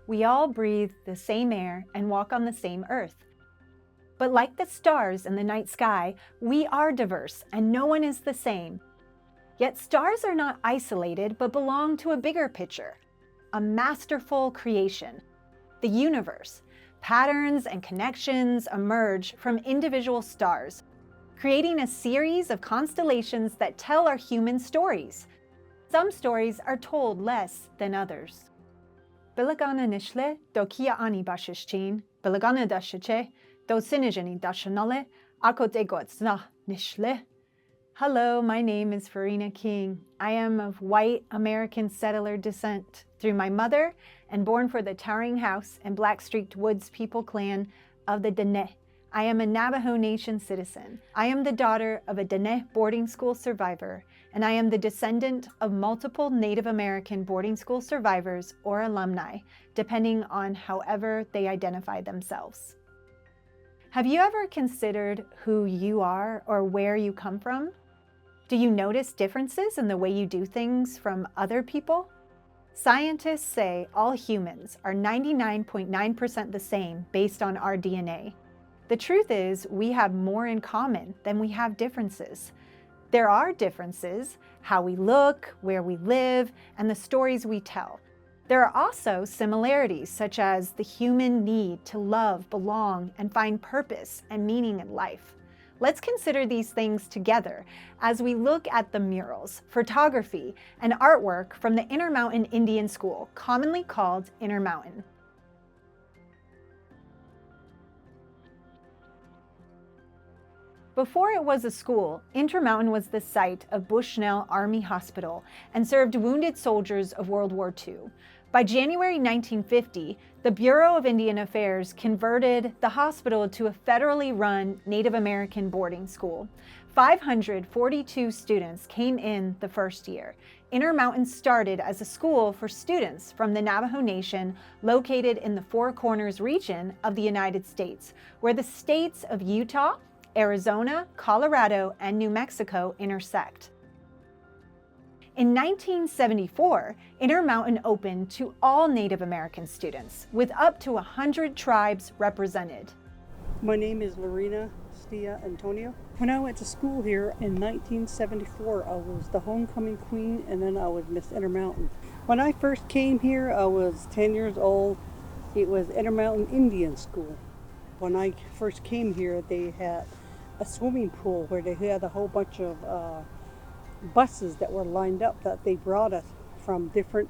We all breathe the same air and walk on the same earth. But like the stars in the night sky, we are diverse and no one is the same. Yet stars are not isolated but belong to a bigger picture, a masterful creation, the universe. Patterns and connections emerge from individual stars, creating a series of constellations that tell our human stories. Some stories are told less than others. Bilagana nishle do kia ani bashishchin, bilagana dashiche, do sinijani dashanale, ako degotsna nishle. Hello, my name is Farina King. I am of white American settler descent through my mother and born for the Towering House and Black-Streaked Woods people clan of the Dene. I am a Navajo Nation citizen. I am the daughter of a Dene boarding school survivor, and I am the descendant of multiple Native American boarding school survivors or alumni, depending on however they identify themselves. Have you ever considered who you are or where you come from? Do you notice differences in the way you do things from other people? Scientists say all humans are 99.9% the same based on our DNA. The truth is, we have more in common than we have differences. There are differences, how we look, where we live, and the stories we tell. There are also similarities, such as the human need to love, belong, and find purpose and meaning in life. Let's consider these things together as we look at the murals, photography, and artwork from the Intermountain Indian School, commonly called Intermountain. Before it was a school, Intermountain was the site of Bushnell Army Hospital and served wounded soldiers of World War II. By January 1950, the Bureau of Indian Affairs converted the hospital to a federally run Native American boarding school. 542 students came in the first year. Intermountain started as a school for students from the Navajo Nation located in the Four Corners region of the United States, where the states of Utah, Arizona, Colorado, and New Mexico intersect. In 1974, Intermountain opened to all Native American students, with up to 100 tribes represented. My name is Lorena Stia Antonio. When I went to school here in 1974, I was the homecoming queen, and then I was Miss Intermountain. When I first came here, I was 10 years old. It was Intermountain Indian School. When I first came here, they had a swimming pool where they had a whole bunch of buses that were lined up that they brought us from different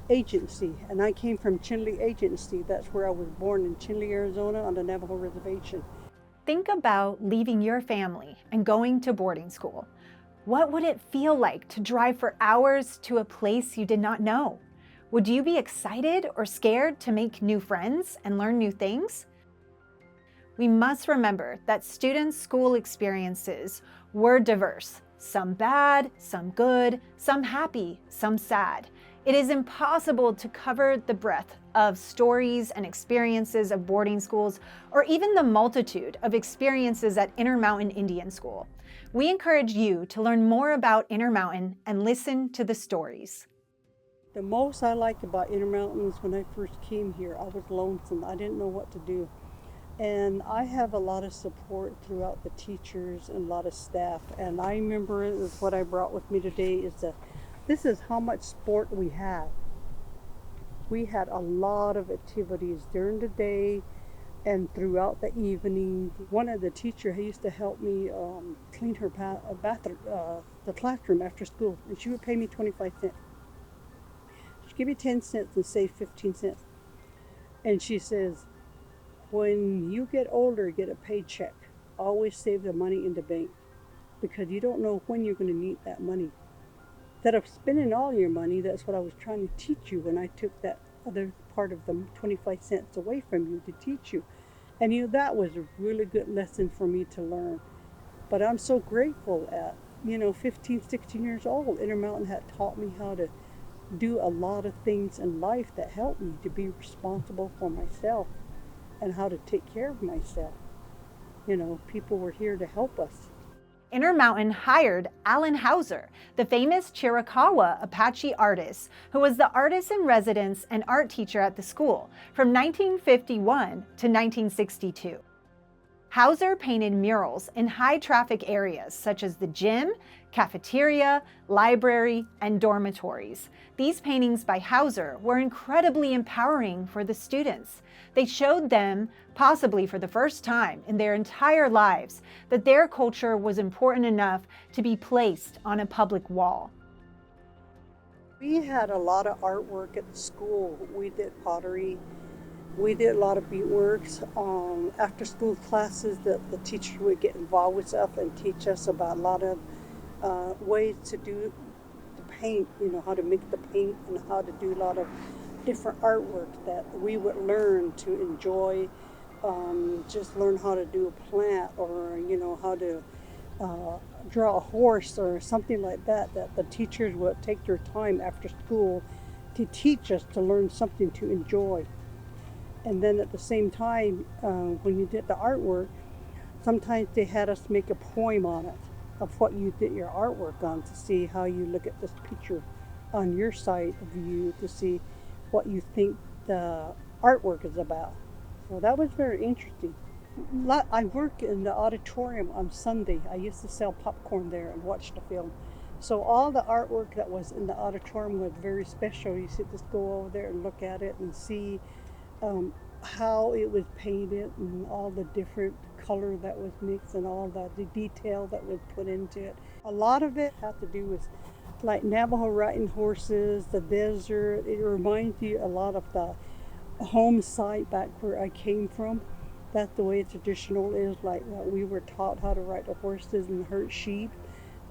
agency. And I came from Chinle Agency. That's where I was born, in Chinle, Arizona, on the Navajo Reservation. Think about leaving your family and going to boarding school. What would it feel like to drive for hours to a place you did not know? Would you be excited or scared to make new friends and learn new things? We must remember that students' school experiences were diverse. Some bad, some good, some happy, some sad. It is impossible to cover the breadth of stories and experiences of boarding schools, or even the multitude of experiences at Intermountain Indian School. We encourage you to learn more about Intermountain and listen to the stories. The most I liked about Intermountain is when I first came here, I was lonesome. I didn't know what to do. And I have a lot of support throughout the teachers and a lot of staff. And I remember it is what I brought with me today is that this is how much sport we had. We had a lot of activities during the day and throughout the evening. One of the teachers used to help me clean her bathroom, the classroom after school, and she would pay me 25 cents. She'd give me 10 cents and save 15 cents. And she says, when you get older, get a paycheck. Always save the money in the bank because you don't know when you're going to need that money. Instead of spending all your money, that's what I was trying to teach you when I took that other part of the 25 cents away from you to teach you. And that was a really good lesson for me to learn. But I'm so grateful at, 15, 16 years old, Intermountain had taught me how to do a lot of things in life that helped me to be responsible for myself and how to take care of myself. People were here to help us. Intermountain hired Alan Hauser, the famous Chiricahua Apache artist, who was the artist in residence and art teacher at the school from 1951 to 1962. Hauser painted murals in high-traffic areas such as the gym, cafeteria, library, and dormitories. These paintings by Hauser were incredibly empowering for the students. They showed them, possibly for the first time in their entire lives, that their culture was important enough to be placed on a public wall. We had a lot of artwork at the school. We did pottery. We did a lot of beadworks. After school classes, the teacher would get involved with stuff and teach us about a lot of ways to do the paint, how to make the paint and how to do a lot of different artwork that we would learn to enjoy. Just learn how to do a plant or, how to draw a horse or something like that, that the teachers would take their time after school to teach us to learn something to enjoy. And then at the same time, when you did the artwork, sometimes they had us make a poem on it of what you did your artwork on to see how you look at this picture on your side of you to see what you think the artwork is about. So that was very interesting. I work in the auditorium on Sunday. I used to sell popcorn there and watch the film. So all the artwork that was in the auditorium was very special. You should just go over there and look at it and see how it was painted and all the different color that was mixed and all the detail that was put into it. A lot of it had to do with like Navajo riding horses, the desert. It reminds you a lot of the home site back where I came from. That's the way traditional is, like we were taught how to ride the horses and herd sheep.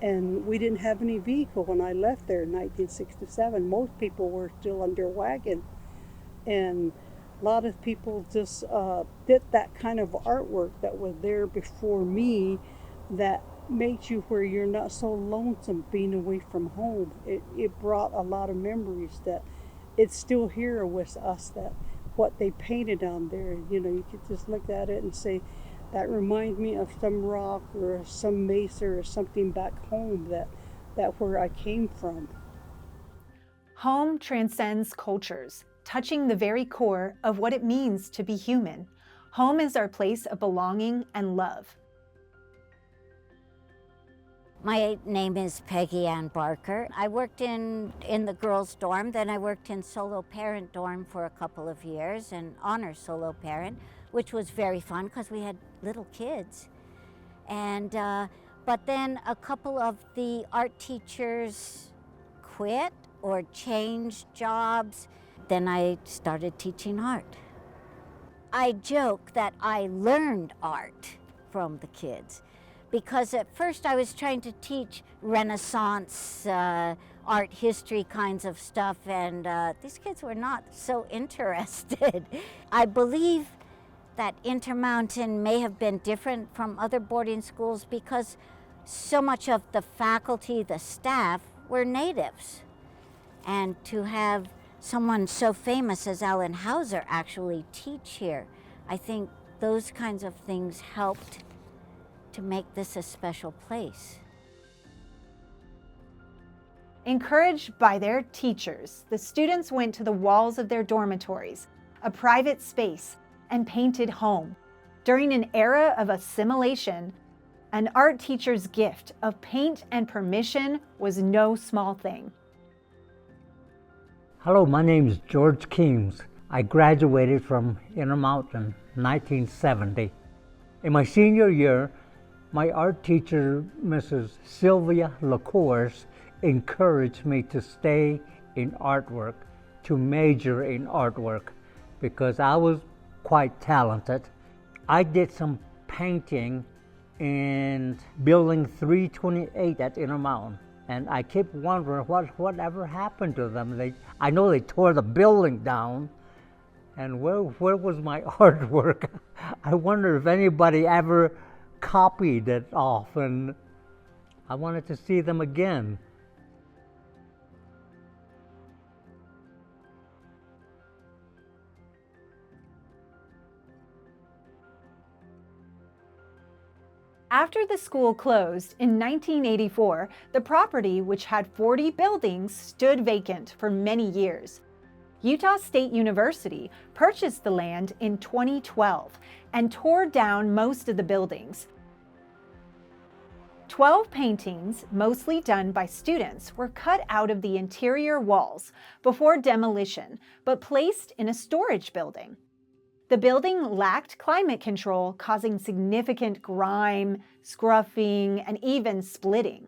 And we didn't have any vehicle when I left there in 1967. Most people were still on their wagon. And a lot of people just did that kind of artwork that was there before me that makes you where you're not so lonesome being away from home. It brought a lot of memories that it's still here with us, that what they painted on there, you could just look at it and say, that reminds me of some rock or some mesa or something back home that where I came from. Home transcends cultures, touching the very core of what it means to be human. Home is our place of belonging and love. My name is Peggy Ann Barker. I worked in the girls' dorm, then I worked in solo parent dorm for a couple of years, and honor solo parent, which was very fun because we had little kids. And but then a couple of the art teachers quit or changed jobs. Then I started teaching art. I joke that I learned art from the kids, because at first I was trying to teach Renaissance art history kinds of stuff, and these kids were not so interested. I believe that Intermountain may have been different from other boarding schools because so much of the faculty, the staff, were natives. And to have someone so famous as Alan Hauser actually teach here, I think those kinds of things helped to make this a special place. Encouraged by their teachers, the students went to the walls of their dormitories, a private space, and painted home. During an era of assimilation, an art teacher's gift of paint and permission was no small thing. Hello, my name is George Keams. I graduated from Intermountain in 1970. In my senior year, my art teacher, Mrs. Sylvia LaCourse, encouraged me to stay in artwork, to major in artwork, because I was quite talented. I did some painting in building 328 at Intermountain, and I kept wondering whatever happened to them. I know they tore the building down, and where was my artwork? I wonder if anybody ever copied it off, and I wanted to see them again. After the school closed in 1984, the property, which had 40 buildings, stood vacant for many years. Utah State University purchased the land in 2012 and tore down most of the buildings. 12 paintings, mostly done by students, were cut out of the interior walls before demolition, but placed in a storage building. The building lacked climate control, causing significant grime, scruffing, and even splitting.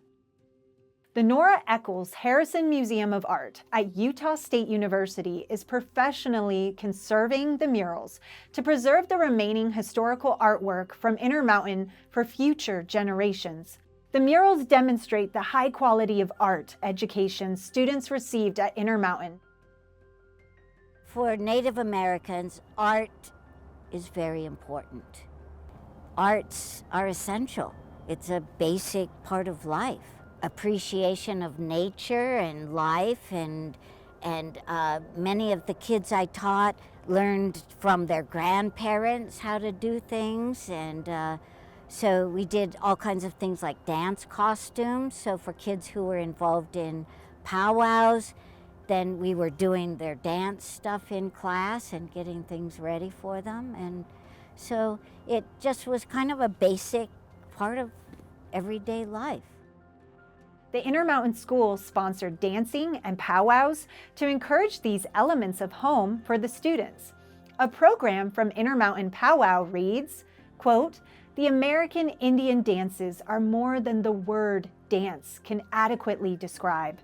The Nora Eccles Harrison Museum of Art at Utah State University is professionally conserving the murals to preserve the remaining historical artwork from Intermountain for future generations. The murals demonstrate the high quality of art education students received at Intermountain. For Native Americans, art is very important. Arts are essential. It's a basic part of life. Appreciation of nature and life, and many of the kids I taught learned from their grandparents how to do things, and so we did all kinds of things like dance costumes. So for kids who were involved in powwows, then we were doing their dance stuff in class and getting things ready for them. And so it just was kind of a basic part of everyday life. The Intermountain School sponsored dancing and powwows to encourage these elements of home for the students. A program from Intermountain Powwow reads, quote, "The American Indian dances are more than the word dance can adequately describe.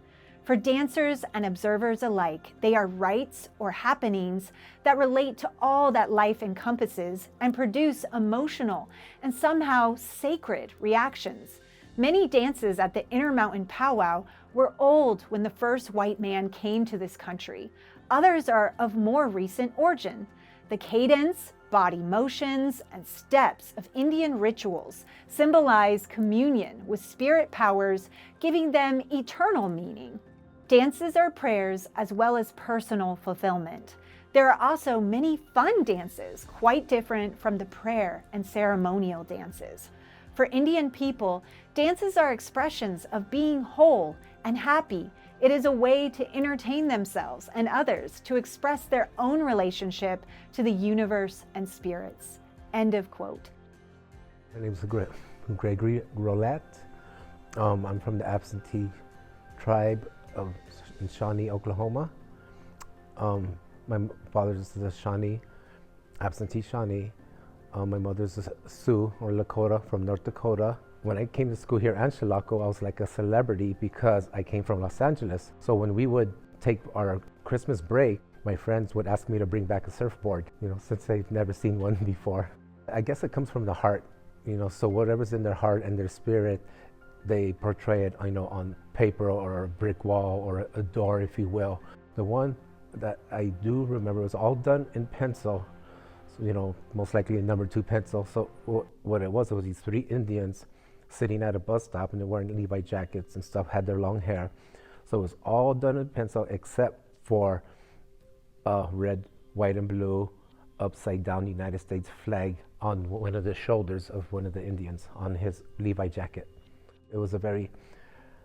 For dancers and observers alike, they are rites or happenings that relate to all that life encompasses and produce emotional and somehow sacred reactions. Many dances at the Intermountain Powwow were old when the first white man came to this country. Others are of more recent origin. The cadence, body motions, and steps of Indian rituals symbolize communion with spirit powers, giving them eternal meaning. Dances are prayers as well as personal fulfillment. There are also many fun dances, quite different from the prayer and ceremonial dances. For Indian people, dances are expressions of being whole and happy. It is a way to entertain themselves and others, to express their own relationship to the universe and spirits." End of quote. My name is Gregory Rolette. I'm from the absentee tribe of Shawnee, Oklahoma. My father is the Shawnee, absentee Shawnee. My mother's a Sioux or Lakota from North Dakota. When I came to school here in Chilocco, I was like a celebrity because I came from Los Angeles. So when we would take our Christmas break, my friends would ask me to bring back a surfboard, since they've never seen one before. I guess it comes from the heart, so whatever's in their heart and their spirit, they portray it, on paper or a brick wall or a door, if you will. The one that I do remember was all done in pencil, so, most likely a number 2 pencil. So what it was these 3 Indians sitting at a bus stop, and they're wearing Levi jackets and stuff, had their long hair. So it was all done in pencil except for a red, white, and blue upside down United States flag on one of the shoulders of one of the Indians on his Levi jacket. It was a very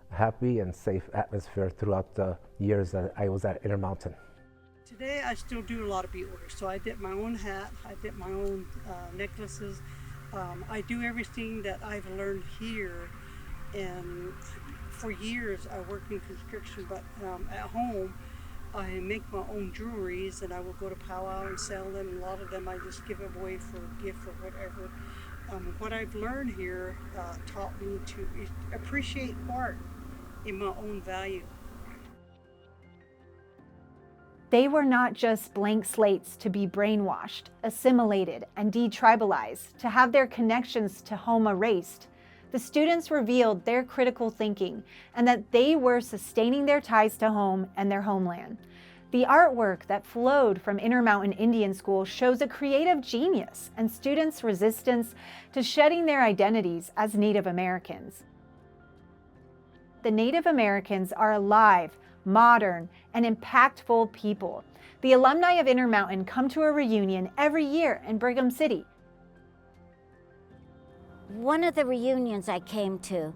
happy and safe atmosphere throughout the years that I was at Intermountain. Today I still do a lot of bead work, so I dip my own hat, I dip my own necklaces. I do everything that I've learned here, and for years I worked in construction, but at home I make my own jewelries, and I will go to powwow and sell them, and a lot of them I just give away for a gift or whatever. What I've learned here taught me to appreciate art in my own value. They were not just blank slates to be brainwashed, assimilated, and detribalized, to have their connections to home erased. The students revealed their critical thinking and that they were sustaining their ties to home and their homeland. The artwork that flowed from Intermountain Indian School shows a creative genius and students' resistance to shedding their identities as Native Americans. The Native Americans are alive, modern, and impactful people. The alumni of Intermountain come to a reunion every year in Brigham City. One of the reunions I came to,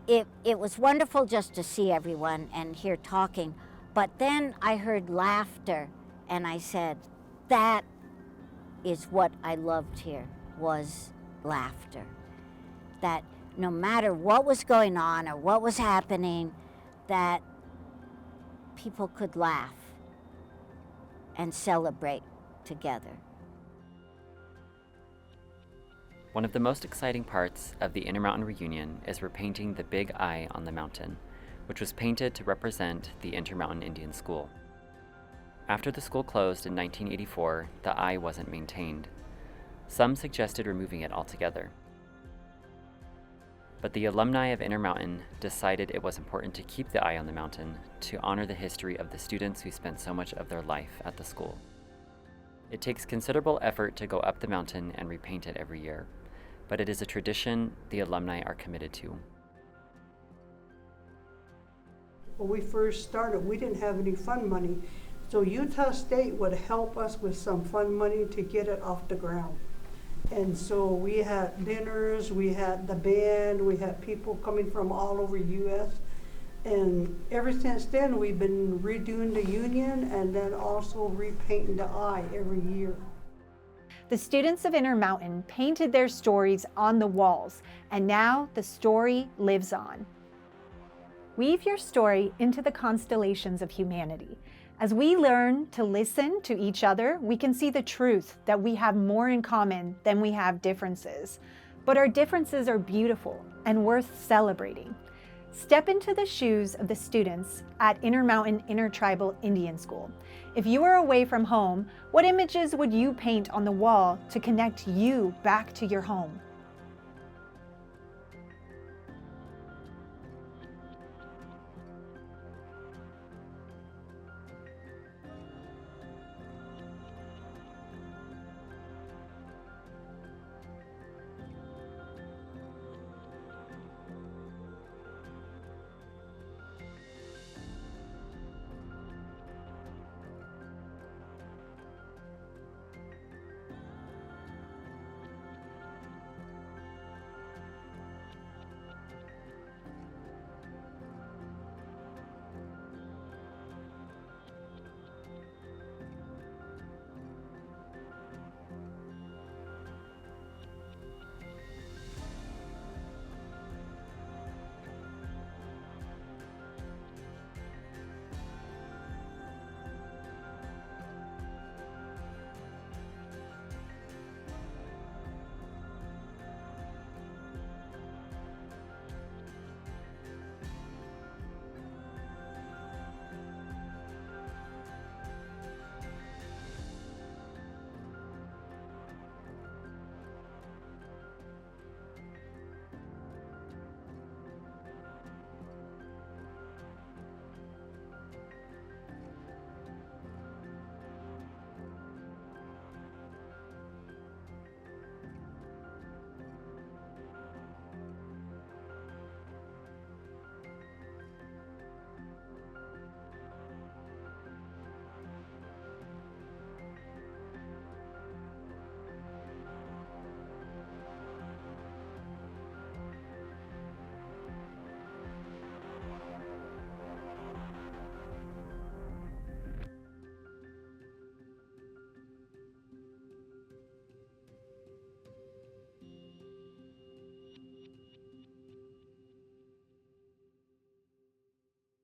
it was wonderful just to see everyone and hear talking, but then I heard laughter, and I said, that is what I loved here, was laughter. That no matter what was going on or what was happening, that people could laugh and celebrate together. One of the most exciting parts of the Intermountain reunion is repainting the big eye on the mountain, which was painted to represent the Intermountain Indian School. After the school closed in 1984, the eye wasn't maintained. Some suggested removing it altogether. But the alumni of Intermountain decided it was important to keep the eye on the mountain to honor the history of the students who spent so much of their life at the school. It takes considerable effort to go up the mountain and repaint it every year, but it is a tradition the alumni are committed to. When we first started, we didn't have any fund money, so Utah State would help us with some fund money to get it off the ground. And so we had dinners, we had the band, we had people coming from all over U.S. And ever since then, we've been redoing the union and then also repainting the eye every year. The students of Intermountain painted their stories on the walls, and now the story lives on. Weave your story into the constellations of humanity. As we learn to listen to each other, we can see the truth that we have more in common than we have differences. But our differences are beautiful and worth celebrating. Step into the shoes of the students at Intermountain Intertribal Indian School. If you are away from home, what images would you paint on the wall to connect you back to your home?